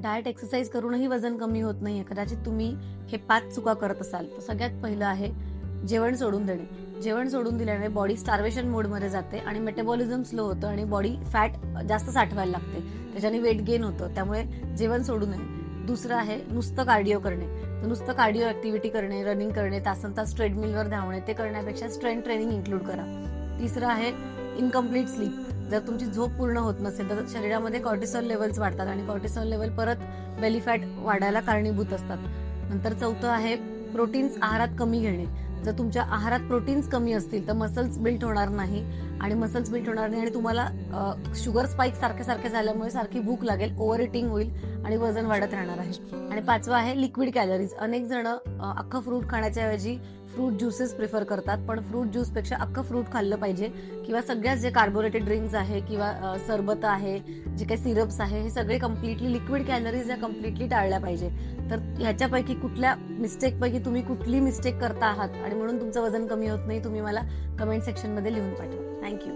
Diet exercise करूनही वजन कमी होत नाहीये, कदाचित तुम्ही हे 5 चुका करत असाल. तर सगळ्यात पहिलं आहे जेवण सोडून देणे. जेवण सोडून दिल्याने बॉडी स्टार्वेशन मोडमध्ये जाते आणि मेटाबॉलिझम स्लो होतं आणि बॉडी फॅट जास्त साठवायला लागते. त्याच्याने वेट गेन होतं. त्यामुळे जेवण सोडू नये. दुसरं आहे नुसतं कार्डिओ करणे. तर नुसतं कार्डिओ ऍक्टिव्हिटी करणे, रनिंग करणे, तासनतास ट्रेडमिलवर धावणे, ते करण्यापेक्षा स्ट्रेंथ ट्रेनिंग इन्क्लूड करा. तिसरं आहे इनकम्प्लीट स्लीप. जर तुमची झोप पूर्ण होत नसेल तर शरीरामध्ये कॉर्टिसॉल लेवल्स वाढतात आणि कॉर्टिसॉल लेवल परत बेली फॅट वाढायला कारणीभूत असतात. नंतर चौथं आहे प्रोटीन्स आहारात कमी घेणे. जर तुमच्या आहारात प्रोटीन्स कमी असतील तर मसल्स बिल्ड होणार नाही आणि तुम्हाला शुगर स्पाइक सारखे सारखे झाल्यामुळे सारखी भूक लागेल, ओव्हर इटिंग होईल आणि वजन वाढत राहणार आहे. आणि पाचवं आहे लिक्विड कॅलरीज. अनेक जण अख्खं फ्रूट खाण्याच्या ऐवजी फ्रूट ज्युसेस प्रिफर करतात, पण फ्रूट ज्यूस पेक्षा अख्खं फ्रूट खाल्लं पाहिजे किंवा सगळ्यात जे कार्बोरेटेड ड्रिंक्स आहे किंवा सरबत आहे, जे काही सिरप्स आहे, हे सगळे कम्प्लिटली लिक्विड कॅलरीज या कम्प्लिटली टाळल्या पाहिजे. तर ह्याच्यापैकी कुठल्या मिस्टेकपैकी तुम्ही कुठली मिस्टेक करता आहात आणि म्हणून तुमचं वजन कमी होत नाही, तुम्ही मला कमेंट सेक्शनमध्ये लिहून पाठवा. थँक्यू.